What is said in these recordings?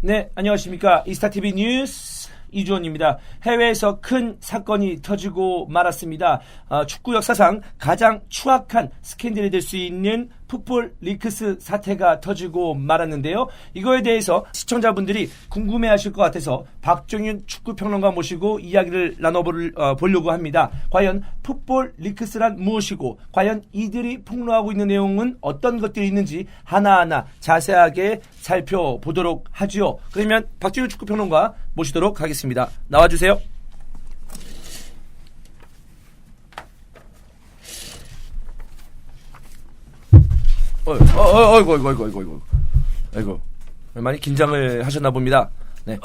네, 안녕하십니까. 이스타TV 뉴스 이주원입니다. 해외에서 큰 사건이 터지고 말았습니다. 축구 역사상 가장 추악한 스캔들이 될 수 있는 풋볼 리크스 사태가 터지고 말았는데요. 이거에 대해서 시청자분들이 궁금해하실 것 같아서 박종윤 축구평론가 모시고 이야기를 나눠보려고 합니다. 과연 풋볼 리크스란 무엇이고 과연 이들이 폭로하고 있는 내용은 어떤 것들이 있는지 하나하나 자세하게 살펴보도록 하죠. 그러면 박종윤 축구평론가 모시도록 하겠습니다. 나와주세요. 아이고. 많이 긴장을 하셨나 봅니다. 네.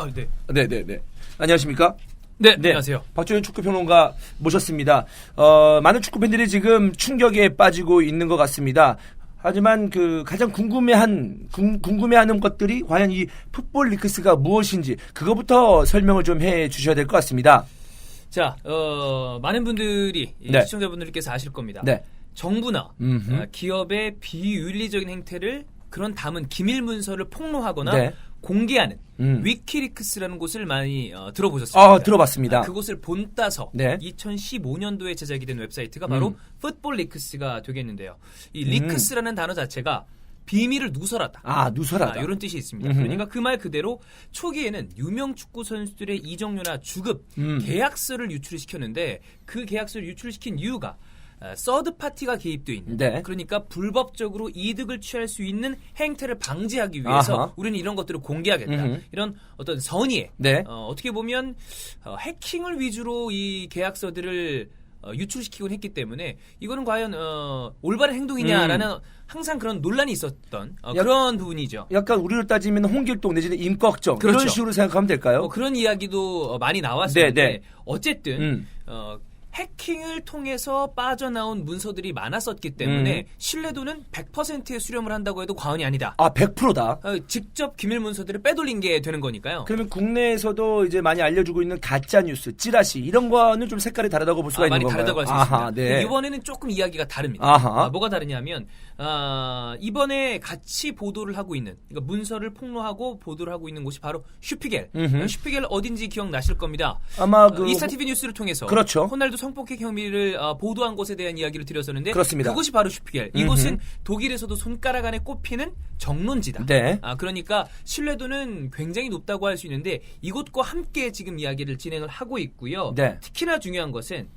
네. 안녕하십니까? 네, 안녕하세요. 박종윤 축구평론가 모셨습니다. 많은 축구팬들이 지금 충격에 빠지고 있는 것 같습니다. 하지만 가장 궁금해하는 것들이 과연 이 풋볼 리크스가 무엇인지 그거부터 설명을 좀 해 주셔야 될 것 같습니다. 자, 많은 분들이 네. 시청자분들께서 아실 겁니다. 네. 정부나 기업의 비윤리적인 행태를 그런 담은 기밀 문서를 폭로하거나 네. 공개하는 위키리크스라는 곳을 많이 들어보셨습니다. 들어봤습니다. 그곳을 본따서 네. 2015년도에 제작이 된 웹사이트가 바로 풋볼 리크스가 되겠는데요. 이 리크스라는 단어 자체가 비밀을 누설하다. 누설하다. 이런 뜻이 있습니다. 그러니까 그 말 그대로 초기에는 유명 축구 선수들의 이적료나 주급, 계약서를 유출을 시켰는데 그 계약서를 유출시킨 이유가 서드 파티가 개입되어 있는, 네. 그러니까 불법적으로 이득을 취할 수 있는 행태를 방지하기 위해서 우리는 이런 것들을 공개하겠다. 이런 어떤 선의에 네. 어떻게 보면 해킹을 위주로 이 계약서들을 유출시키곤 했기 때문에 이거는 과연 올바른 행동이냐라는 항상 그런 논란이 있었던 그런 부분이죠. 약간 우리로 따지면 홍길동 내지는 임꺽정 그렇죠. 이런 식으로 생각하면 될까요? 그런 이야기도 많이 나왔었는데 네. 어쨌든 해킹을 통해서 빠져나온 문서들이 많았었기 때문에 신뢰도는 100%의 수렴을 한다고 해도 과언이 아니다. 100%다. 직접 기밀 문서들을 빼돌린 게 되는 거니까요. 그러면 국내에서도 이제 많이 알려주고 있는 가짜 뉴스, 찌라시 이런 거는 좀 색깔이 다르다고 볼 수가 있는 많이 건가요? 다르다고 할 수 있습니다. 네. 이번에는 조금 이야기가 다릅니다. 뭐가 다르냐면 이번에 같이 보도를 하고 있는, 그러니까 문서를 폭로하고 보도를 하고 있는 곳이 바로 슈피겔. 슈피겔 어딘지 기억나실 겁니다. 아마 이스타TV 뉴스를 통해서 그렇죠. 호날두 성폭행 혐의를 보도한 것에 대한 이야기를 드렸었는데 그렇습니다. 그것이 바로 슈피겔. 이곳은 독일에서도 손가락 안에 꼽히는 정론지다. 네. 그러니까 신뢰도는 굉장히 높다고 할 수 있는데 이곳과 함께 지금 이야기를 진행을 하고 있고요. 네. 특히나 중요한 것은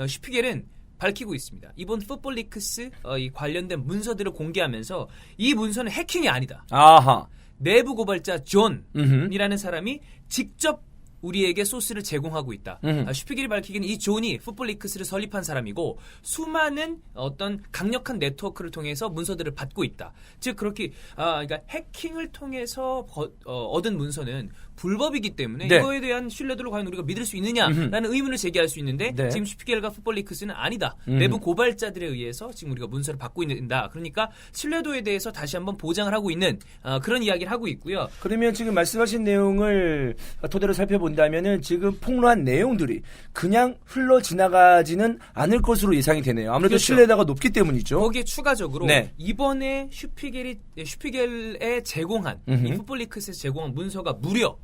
슈피겔은 밝히고 있습니다. 이번 풋볼 리크스 이 관련된 문서들을 공개하면서 이 문서는 해킹이 아니다. 내부 고발자 존이라는 사람이 직접 우리에게 소스를 제공하고 있다. 슈피겔이 밝히기는 이 존이 풋볼 리크스를 설립한 사람이고 수많은 어떤 강력한 네트워크를 통해서 문서들을 받고 있다. 즉 그렇게 그러니까 해킹을 통해서 얻은 문서는 불법이기 때문에 네. 이거에 대한 신뢰도를 과연 우리가 믿을 수 있느냐라는 의문을 제기할 수 있는데 네. 지금 슈피겔과 풋볼 리크스는 아니다. 내부 고발자들에 의해서 지금 우리가 문서를 받고 있다. 그러니까 신뢰도에 대해서 다시 한번 보장을 하고 있는 그런 이야기를 하고 있고요. 그러면 지금 말씀하신 내용을 토대로 살펴본다면은 지금 폭로한 내용들이 그냥 흘러 지나가지는 않을 것으로 예상이 되네요. 아무래도 그렇죠. 신뢰도가 높기 때문이죠. 거기에 추가적으로 네. 이번에 슈피겔에 제공한 이 풋볼 리크스에서 제공한 문서가 무려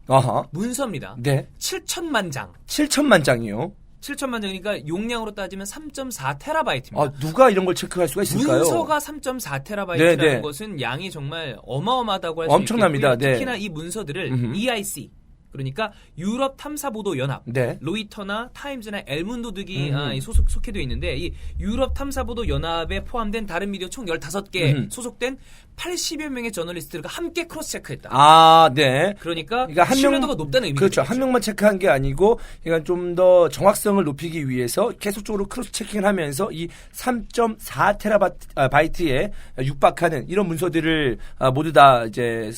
문서입니다. 네. 7천만 장. 7천만 장이요. 7천만 장이니까 용량으로 따지면 3.4 테라바이트입니다. 누가 이런 걸 체크할 수가 있을까요? 문서가 3.4 테라바이트라는 네. 것은 양이 정말 어마어마하다고 할 수 엄청납니다. 있겠고요. 네. 특히나 이 문서들을 EIC, 그러니까 유럽 탐사보도 연합, 네. 로이터나 타임즈나 엘문도 등이 속해되어 있는데 이 유럽 탐사보도 연합에 포함된 다른 미디어 총 15개 소속된 80여 명의 저널리스트가 함께 크로스 체크했다. 네. 그러니까 한 신뢰도가 높다는 의미죠. 그렇죠. 한 명만 체크한 게 아니고 그러니까 좀 더 정확성을 높이기 위해서 계속적으로 크로스 체킹을 하면서 이 3.4 테라바이트에 육박하는 이런 문서들을 모두 다 이제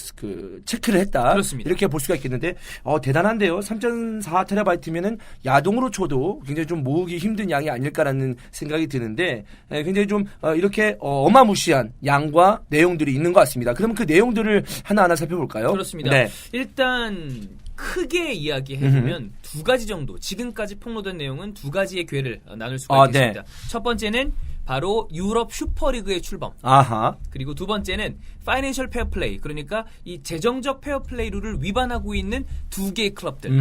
체크를 했다. 그렇습니다. 이렇게 볼 수가 있겠는데 대단한데요. 3.4 테라바이트면은 야동으로 쳐도 굉장히 좀 모으기 힘든 양이 아닐까라는 생각이 드는데 굉장히 좀 이렇게 어마무시한 양과 내용들이 있는 것 같습니다. 그럼 그 내용들을 하나하나 살펴볼까요? 그렇습니다. 네. 일단 크게 이야기해보면 두 가지 정도, 지금까지 폭로된 내용은 두 가지의 궤를 나눌 수가 있겠습니다. 첫 번째는 바로 유럽 슈퍼리그의 출범. 아하. 그리고 두 번째는 파이낸셜 페어플레이, 그러니까 이 재정적 페어플레이 룰을 위반하고 있는 두 개의 클럽들.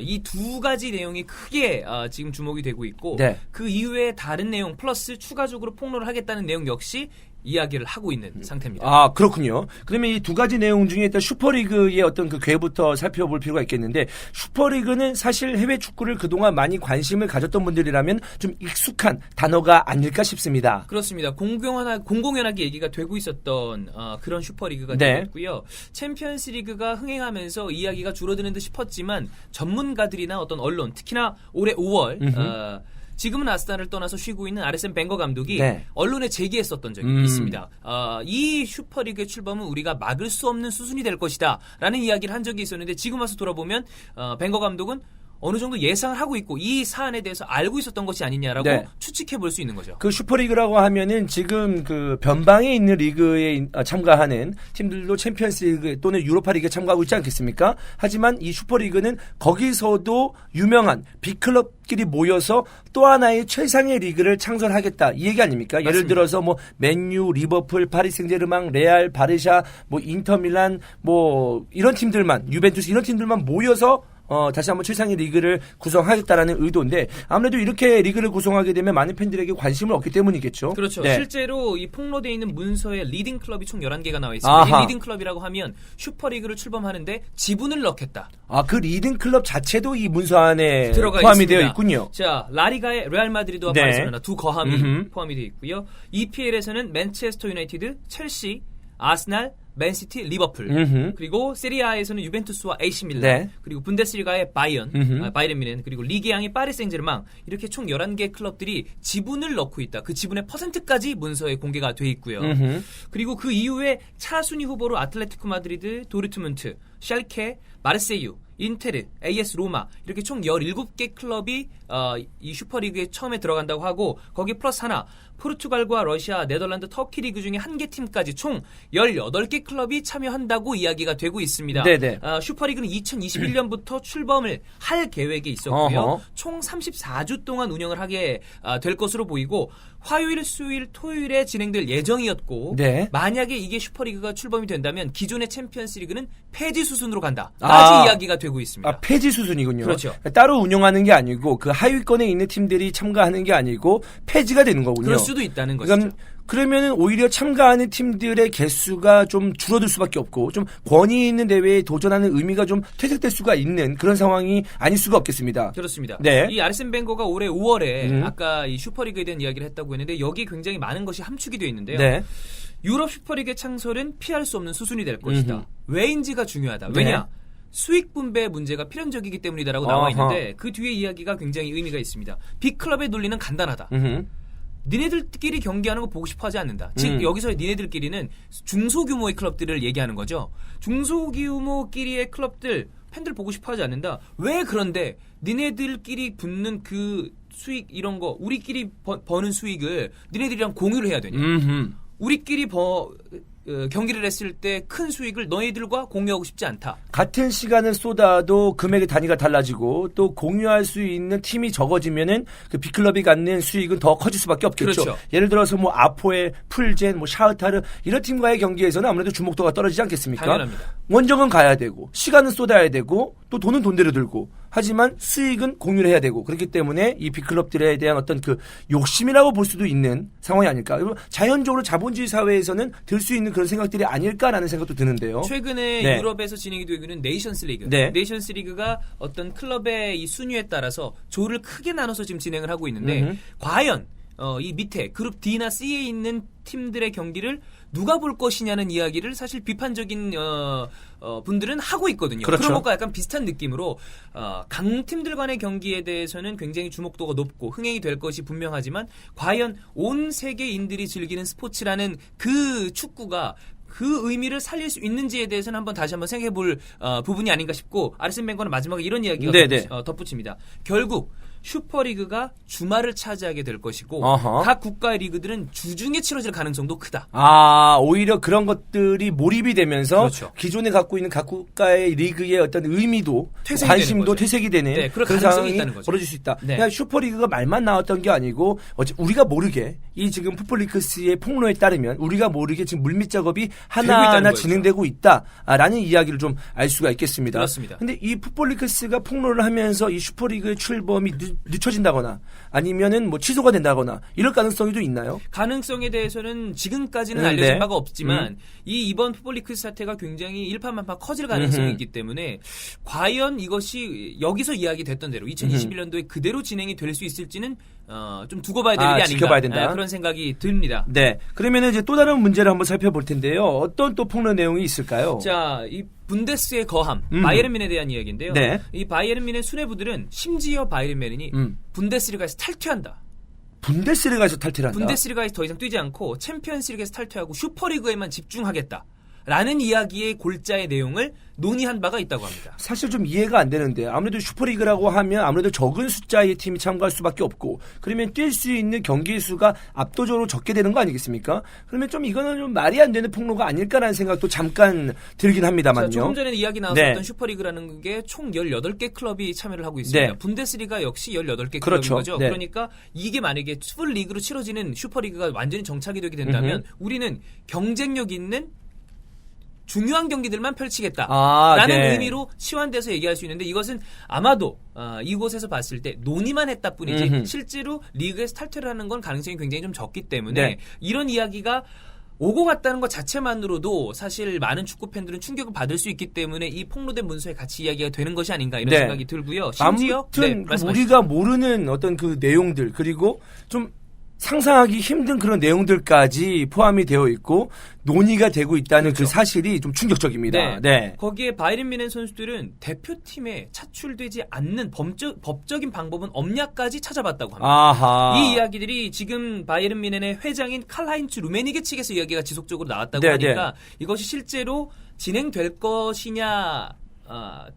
이 두 가지 내용이 크게 지금 주목이 되고 있고 네. 그 이후에 다른 내용 플러스 추가적으로 폭로를 하겠다는 내용 역시 이야기를 하고 있는 상태입니다. 아, 그렇군요. 그러면 이 두 가지 내용 중에 일단 슈퍼리그의 어떤 그 궤부터 살펴볼 필요가 있겠는데, 슈퍼리그는 사실 해외 축구를 그동안 많이 관심을 가졌던 분들이라면 좀 익숙한 단어가 아닐까 싶습니다. 그렇습니다. 공공연하게 얘기가 되고 있었던 그런 슈퍼리그가 네. 되었고요. 챔피언스리그가 흥행하면서 이야기가 줄어드는 듯 싶었지만 전문가들이나 어떤 언론, 특히나 올해 5월 지금은 아스날을 떠나서 쉬고 있는 아르센 벵거 감독이 네. 언론에 제기했었던 적이 있습니다. 이 슈퍼리그의 출범은 우리가 막을 수 없는 수순이 될 것이다 라는 이야기를 한 적이 있었는데, 지금 와서 돌아보면 벵거 감독은 어느 정도 예상을 하고 있고 이 사안에 대해서 알고 있었던 것이 아니냐라고 네. 추측해 볼 수 있는 거죠. 그 슈퍼리그라고 하면은 지금 그 변방에 있는 리그에 참가하는 팀들도 챔피언스 리그 또는 유로파 리그에 참가하고 있지 않겠습니까? 하지만 이 슈퍼리그는 거기서도 유명한 빅클럽끼리 모여서 또 하나의 최상의 리그를 창설하겠다, 이 얘기 아닙니까? 맞습니다. 예를 들어서 뭐 맨유, 리버풀, 파리 생제르맹, 레알, 바르샤, 뭐 인터밀란, 뭐 이런 팀들만, 유벤투스 이런 팀들만 모여서 다시 한번 최상의 리그를 구성하겠다라는 의도인데, 아무래도 이렇게 리그를 구성하게 되면 많은 팬들에게 관심을 얻기 때문이겠죠. 그렇죠. 네. 실제로 이 폭로되어 있는 문서에 리딩 클럽이 총 11개가 나와 있습니다. 아하. 이 리딩 클럽이라고 하면 슈퍼리그를 출범하는데 지분을 넣겠다. 아, 그 리딩 클럽 자체도 이 문서 안에 들어가 포함이 있습니다. 되어 있군요. 자, 라리가의 레알 마드리드와 네. 바르셀로나 두 거함이 포함이 되어 있고요. EPL에서는 맨체스터 유나이티드, 첼시, 아스날, 맨시티, 리버풀, 그리고 세리아에서는 유벤투스와 AC 밀란, 네. 그리고 분데스리가의 바이ern 뮌헨, 그리고 리그양의 파리 생제르맹, 이렇게 총 11개 클럽들이 지분을 넣고 있다. 그 지분의 퍼센트까지 문서에 공개가 돼 있고요. 그리고 그 이후에 차순위 후보로 아틀레티코 마드리드, 도르트문트, 샬케, 마르세유, 인테르, AS 로마, 이렇게 총 17개 클럽이 이 슈퍼리그에 처음에 들어간다고 하고, 거기 플러스 하나 포르투갈과 러시아, 네덜란드, 터키 리그 중에 한 개 팀까지 총 18개 클럽이 참여한다고 이야기가 되고 있습니다. 네네. 슈퍼리그는 2021년부터 출범을 할 계획이 있었고요. 어허. 총 34주 동안 운영을 하게 될 것으로 보이고, 화요일, 수요일, 토요일에 진행될 예정이었고, 네. 만약에 이게 슈퍼리그가 출범이 된다면 기존의 챔피언스리그는 폐지 수순으로 간다까지 이야기가 되고 있습니다. 아, 폐지 수순이군요. 그렇죠. 따로 운영하는 게 아니고 그 하위권에 있는 팀들이 참가하는 게 아니고 폐지가 되는 거군요. 그럴 수도 있다는 것이죠. 그러면은 오히려 참가하는 팀들의 개수가 좀 줄어들 수밖에 없고, 좀 권위 있는 대회에 도전하는 의미가 좀 퇴색될 수가 있는 그런 상황이 아닐 수가 없겠습니다. 그렇습니다. 네. 이 아르센 벵거가 올해 5월에 아까 이 슈퍼리그에 대한 이야기를 했다고 했는데, 여기 굉장히 많은 것이 함축이 되어 있는데요. 네. 유럽 슈퍼리그의 창설은 피할 수 없는 수순이 될 것이다. 왜인지가 중요하다. 왜냐? 네. 수익 분배 문제가 필연적이기 때문이다라고 나와 있는데, 그 뒤에 이야기가 굉장히 의미가 있습니다. 빅클럽의 논리는 간단하다. 니네들끼리 경기하는 거 보고 싶어 하지 않는다. 즉 여기서의 니네들끼리는 중소규모의 클럽들을 얘기하는 거죠. 중소규모끼리의 클럽들 팬들 보고 싶어 하지 않는다. 왜 그런데 니네들끼리 붙는 그 수익 이런 거, 우리끼리 버는 수익을 니네들이랑 공유를 해야 되냐. 우리끼리 경기를 했을 때 큰 수익을 너희들과 공유하고 싶지 않다. 같은 시간을 쏟아도 금액의 단위가 달라지고 또 공유할 수 있는 팀이 적어지면은 그 빅클럽이 갖는 수익은 더 커질 수밖에 없겠죠. 그렇죠. 예를 들어서 뭐 아포엘, 풀젠, 뭐 샤흐타르 이런 팀과의 경기에서는 아무래도 주목도가 떨어지지 않겠습니까? 당연합니다. 원정은 가야 되고 시간은 쏟아야 되고 또 돈은 돈대로 들고, 하지만 수익은 공유를 해야 되고, 그렇기 때문에 이 빅클럽들에 대한 어떤 그 욕심이라고 볼 수도 있는 상황이 아닐까. 자연적으로 자본주의 사회에서는 들 수 있는 그런 생각들이 아닐까라는 생각도 드는데요. 최근에 네. 유럽에서 진행이 되고 있는 네이션스 리그. 네. 네이션스 리그가 어떤 클럽의 이 순위에 따라서 조를 크게 나눠서 지금 진행을 하고 있는데, 과연 이 밑에 그룹 D나 C에 있는 팀들의 경기를 누가 볼 것이냐는 이야기를 사실 비판적인 분들은 하고 있거든요. 그렇죠. 그런 것과 약간 비슷한 느낌으로 강팀들 간의 경기에 대해서는 굉장히 주목도가 높고 흥행이 될 것이 분명하지만, 과연 온 세계인들이 즐기는 스포츠라는 그 축구가 그 의미를 살릴 수 있는지에 대해서는 다시 한번 생각해 볼 부분이 아닌가 싶고, 아르센 벵거는 마지막에 이런 이야기가 덧붙입니다. 결국 슈퍼리그가 주말을 차지하게 될 것이고, 각 국가의 리그들은 주중에 치러질 가능성도 크다. 아, 오히려 그런 것들이 몰입이 되면서 그렇죠. 기존에 갖고 있는 각 국가의 리그의 어떤 의미도 퇴색이 관심도 되는 거죠. 퇴색이 되는 네, 그럴 그런 가능성이 상황이 있다는 거죠. 벌어질 수 있다. 네. 그냥 슈퍼리그가 말만 나왔던 게 아니고 우리가 모르게 이 지금 풋볼리크스의 폭로에 따르면 우리가 모르게 지금 물밑 작업이 하나하나 진행되고 있다라는 이야기를 좀 알 수가 있겠습니다. 그렇습니다. 근데 이 풋볼리크스가 폭로를 하면서 이 슈퍼리그의 출범이 늦춰진다거나 아니면은 뭐 취소가 된다거나 이럴 가능성이 좀 있나요? 가능성에 대해서는 지금까지는 알려진 바가 없지만 이번 풋볼리크스 사태가 굉장히 일파만파 커질 가능성이 있기 때문에 과연 이것이 여기서 이야기됐던 대로 2021년도에 그대로 진행이 될 수 있을지는 좀 두고 봐야 될 일이 아닌가 지켜봐야 된다. 그런 생각이 듭니다. 네. 그러면 이제 또 다른 문제를 한번 살펴볼 텐데요. 어떤 또 폭로 내용이 있을까요? 자, 이 분데스의 거함, 바이에른 뮌에 대한 이야기인데요. 네. 이 바이에른 뮌의 수뇌부들은 심지어 바이에른 뮌이 분데스리가에서 탈퇴한다. 분데스리가에서 탈퇴를 한다? 분데스리가에서 더 이상 뛰지 않고 챔피언스리그에서 탈퇴하고 슈퍼리그에만 집중하겠다. 라는 이야기의 골자의 내용을 논의한 바가 있다고 합니다. 사실 좀 이해가 안 되는데 아무래도 슈퍼리그라고 하면 아무래도 적은 숫자의 팀이 참가할 수밖에 없고 그러면 뛸 수 있는 경기 수가 압도적으로 적게 되는 거 아니겠습니까? 그러면 좀 이거는 좀 말이 안 되는 폭로가 아닐까라는 생각도 잠깐 들긴 합니다만요. 자, 조금 전에 이야기 나왔었던 슈퍼리그라는 게 총 18개 클럽이 참여를 하고 있습니다. 분데스리가 역시 18개 클럽인 거죠. 그러니까 이게 만약에 풀리그로 치러지는 슈퍼리그가 완전히 정착이 되게 된다면 우리는 경쟁력 있는 중요한 경기들만 펼치겠다라는 의미로 시환돼서 얘기할 수 있는데 이것은 아마도 이곳에서 봤을 때 논의만 했다 뿐이지 실제로 리그에서 탈퇴를 하는 건 가능성이 굉장히 좀 적기 때문에 이런 이야기가 오고 갔다는 것 자체만으로도 사실 많은 축구 팬들은 충격을 받을 수 있기 때문에 이 폭로된 문서에 같이 이야기가 되는 것이 아닌가 이런 생각이 들고요. 심지어 아무튼 우리가 모르는 어떤 그 내용들 그리고 좀 상상하기 힘든 그런 내용들까지 포함이 되어 있고 논의가 되고 있다는 그 사실이 좀 충격적입니다. 네. 거기에 바이에른 뮌헨 선수들은 대표팀에 차출되지 않는 법적인 방법은 없냐까지 찾아봤다고 합니다. 아하. 이 이야기들이 지금 바이에른 뮌헨의 회장인 칼하인츠 루메니게 측에서 이야기가 지속적으로 나왔다고 하니까 이것이 실제로 진행될 것이냐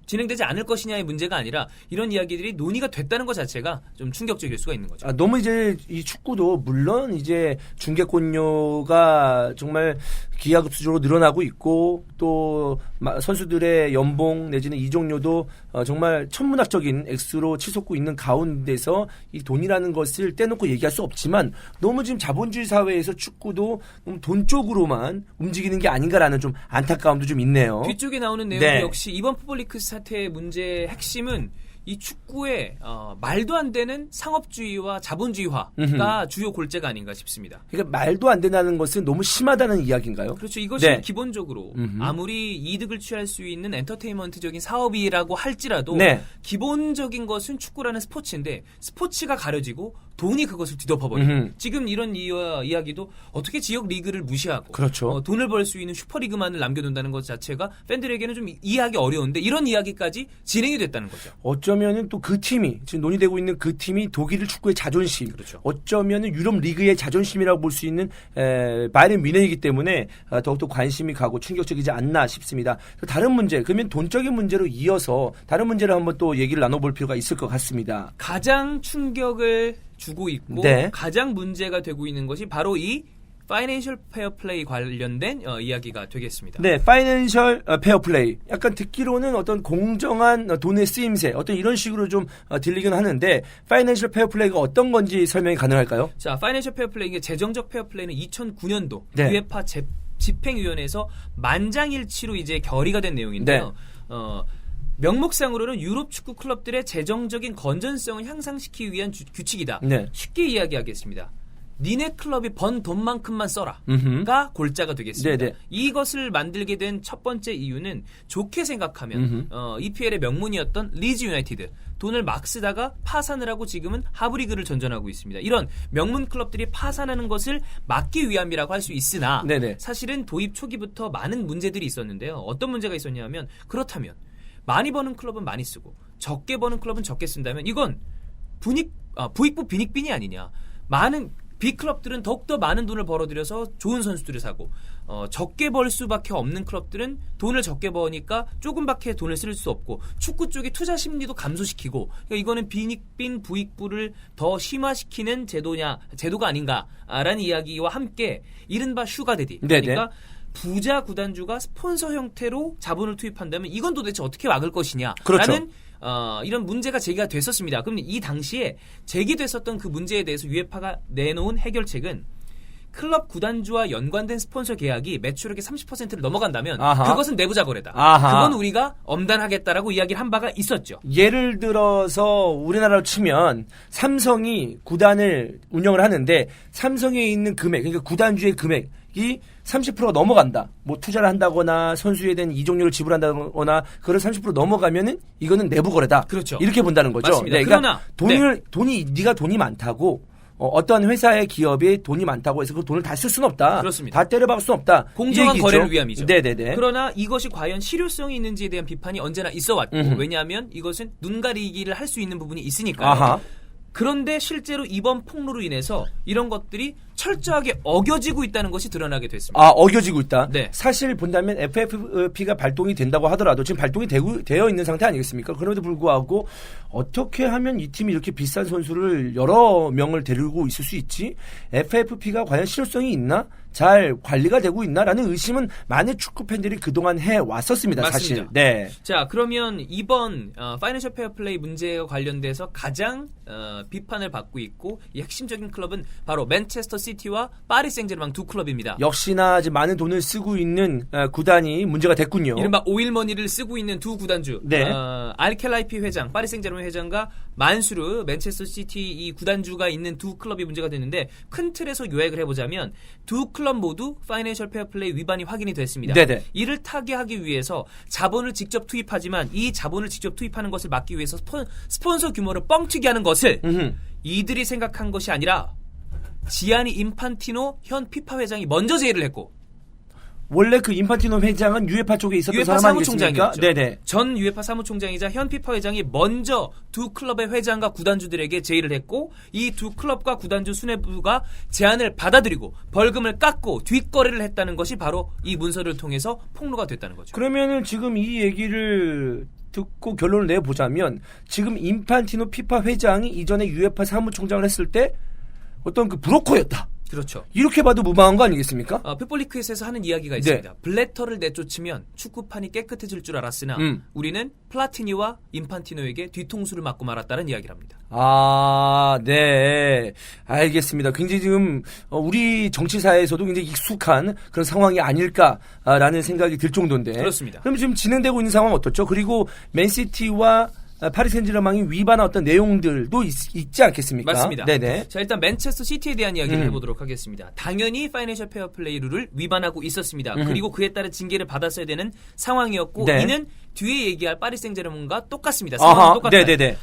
진행되지 않을 것이냐의 문제가 아니라 이런 이야기들이 논의가 됐다는 것 자체가 좀 충격적일 수가 있는 거죠. 너무 이제 이 축구도 물론 이제 중계권료가 정말 기하급수적으로 늘어나고 있고 또 선수들의 연봉 내지는 이적료도 정말 천문학적인 액수로 치솟고 있는 가운데서 이 돈이라는 것을 떼놓고 얘기할 수 없지만 너무 지금 자본주의 사회에서 축구도 돈 쪽으로만 움직이는 게 아닌가라는 좀 안타까움도 좀 있네요. 뒤쪽에 나오는 내용 역시 이번 풋볼리크스 사태의 문제의 핵심은 이 축구의 말도 안 되는 상업주의와 자본주의화가 주요 골재가 아닌가 싶습니다. 그러니까 말도 안 된다는 것은 너무 심하다는 이야기인가요? 그렇죠. 이것이 기본적으로 아무리 이득을 취할 수 있는 엔터테인먼트적인 사업이라고 할지라도 기본적인 것은 축구라는 스포츠인데 스포츠가 가려지고 돈이 그것을 뒤덮어버리고 지금 이런 이야기도 어떻게 지역 리그를 무시하고 돈을 벌 수 있는 슈퍼리그만을 남겨둔다는 것 자체가 팬들에게는 좀 이해하기 어려운데 이런 이야기까지 진행이 됐다는 거죠. 어쩌면은 또 그 팀이 지금 논의되고 있는 그 팀이 독일 축구의 자존심, 어쩌면은 유럽 리그의 자존심이라고 볼 수 있는 바이에른 뮌헨이기 때문에 더욱더 관심이 가고 충격적이지 않나 싶습니다. 다른 문제, 그러면 돈적인 문제로 이어서 다른 문제를 한번 또 얘기를 나눠볼 필요가 있을 것 같습니다. 가장 충격을 주고 있고 가장 문제가 되고 있는 것이 바로 이 파이낸셜 페어플레이 관련된 이야기가 되겠습니다. 네, 파이낸셜 페어플레이. 약간 듣기로는 어떤 공정한 돈의 쓰임새, 어떤 이런 식으로 좀 들리긴 하는데 파이낸셜 페어플레이가 어떤 건지 설명이 가능할까요? 자, 파이낸셜 페어플레이, 재정적 페어플레이는 2009년도 UEFA 집행위원회에서 만장일치로 이제 결의가 된 내용인데요. 명목상으로는 유럽 축구 클럽들의 재정적인 건전성을 향상시키기 위한 규칙이다. 쉽게 이야기하겠습니다. 니네 클럽이 번 돈만큼만 써라가 골자가 되겠습니다. 이것을 만들게 된 첫 번째 이유는 좋게 생각하면 EPL의 명문이었던 리즈 유나이티드 돈을 막 쓰다가 파산을 하고 지금은 하브리그를 전전하고 있습니다. 이런 명문 클럽들이 파산하는 것을 막기 위함이라고 할 수 있으나 사실은 도입 초기부터 많은 문제들이 있었는데요. 어떤 문제가 있었냐면 그렇다면 많이 버는 클럽은 많이 쓰고 적게 버는 클럽은 적게 쓴다면 이건 부익부 빈익빈이 아니냐. 많은 B클럽들은 더욱더 많은 돈을 벌어들여서 좋은 선수들을 사고 적게 벌 수밖에 없는 클럽들은 돈을 적게 버니까 조금밖에 돈을 쓸 수 없고 축구 쪽의 투자 심리도 감소시키고 그러니까 이거는 빈익빈 부익부를 더 심화시키는 제도가 아닌가라는 이야기와 함께 이른바 슈가데디 그러니까 부자 구단주가 스폰서 형태로 자본을 투입한다면 이건 도대체 어떻게 막을 것이냐라는 이런 문제가 제기가 됐었습니다. 그럼 이 당시에 제기됐었던 그 문제에 대해서 UEFA가 내놓은 해결책은 클럽 구단주와 연관된 스폰서 계약이 매출액의 30%를 넘어간다면 그것은 내부자 거래다. 그건 우리가 엄단하겠다라고 이야기를 한 바가 있었죠. 예를 들어서 우리나라로 치면 삼성이 구단을 운영을 하는데 삼성에 있는 금액, 그러니까 구단주의 금액이 30%가 넘어간다. 뭐 투자를 한다거나 선수에 대한 이적료를 지불한다거나 그걸 30% 넘어가면은 이거는 내부 거래다. 그렇죠. 이렇게 본다는 거죠. 맞습니다. 네, 그러니까 네가 돈이 많다고 어떤 회사의 기업이 돈이 많다고 해서 그 돈을 다 쓸 수는 없다. 그렇습니다. 다 때려박을 수는 없다. 공정한 거래를 위함이죠. 네네네. 그러나 이것이 과연 실효성이 있는지에 대한 비판이 언제나 있어 왔고 왜냐하면 이것은 눈 가리기를 할 수 있는 부분이 있으니까요. 그런데 실제로 이번 폭로로 인해서 이런 것들이 철저하게 어겨지고 있다는 것이 드러나게 됐습니다. 어겨지고 있다? 네. 사실 본다면 FFP가 발동이 된다고 하더라도 지금 발동이 되어 있는 상태 아니겠습니까? 그럼에도 불구하고 어떻게 하면 이 팀이 이렇게 비싼 선수를 여러 명을 데리고 있을 수 있지? FFP가 과연 실효성이 있나? 잘 관리가 되고 있나라는 의심은 많은 축구 팬들이 그동안 해왔었습니다. 맞습니다. 사실. 네. 자, 그러면 이번 파이낸셜 페어플레이 문제와 관련돼서 가장 비판을 받고 있고 이 핵심적인 클럽은 바로 맨체스터 시티와 파리 생제르맹 두 클럽입니다. 역시나 이제 많은 돈을 쓰고 있는 구단이 문제가 됐군요. 이른바 오일머니를 쓰고 있는 두 구단주, 네. 알켈라이피 회장, 파리 생제르맹 회장과 만수르 맨체스터 시티 이 구단주가 있는 두 클럽이 문제가 됐는데 큰 틀에서 요약을 해보자면 두 클럽 모두 파이낸셜 페어플레이 위반이 확인이 됐습니다. 네네. 이를 타개하기 위해서 자본을 직접 투입하지만 이 자본을 직접 투입하는 것을 막기 위해서 스폰서 규모를 뻥튀기 하는 것을 이들이 생각한 것이 아니라 지아니 인판티노 현 피파 회장이 먼저 제의를 했고 원래 그 인판티노 회장은 유에파 쪽에 있었던 유에파 사람 아니겠습니까? 사무총장이었죠. 네네. 전 유에파 사무총장이자 현 피파 회장이 먼저 두 클럽의 회장과 구단주들에게 제의를 했고 이 두 클럽과 구단주 수뇌부가 제안을 받아들이고 벌금을 깎고 뒷거래를 했다는 것이 바로 이 문서를 통해서 폭로가 됐다는 거죠. 그러면은 지금 이 얘기를 듣고 결론을 내보자면 지금 인판티노 피파 회장이 이전에 유에파 사무총장을 했을 때 어떤 그 브로커였다. 그렇죠. 이렇게 봐도 무방한 거 아니겠습니까? 풋볼리크에서 하는 이야기가 있습니다. 블래터를 내쫓으면 축구판이 깨끗해질 줄 알았으나 우리는 플라티니와 인판티노에게 뒤통수를 맞고 말았다는 이야기를 합니다. 네. 알겠습니다. 굉장히 지금 우리 정치사에서도 굉장히 익숙한 그런 상황이 아닐까라는 생각이 들 정도인데. 그렇습니다. 그럼 지금 진행되고 있는 상황은 어떻죠? 그리고 맨시티와 파리 생제르맹이 위반한 어떤 내용들도 있지 않겠습니까? 맞습니다. 네네. 자, 일단 맨체스터 시티에 대한 이야기를 해보도록 하겠습니다. 당연히 파이낸셜 페어플레이 룰을 위반하고 있었습니다. 그리고 그에 따른 징계를 받았어야 되는 상황이었고 네. 이는 뒤에 얘기할 파리 생제르맹과 똑같습니다. 상황은 똑같아요. 네네네.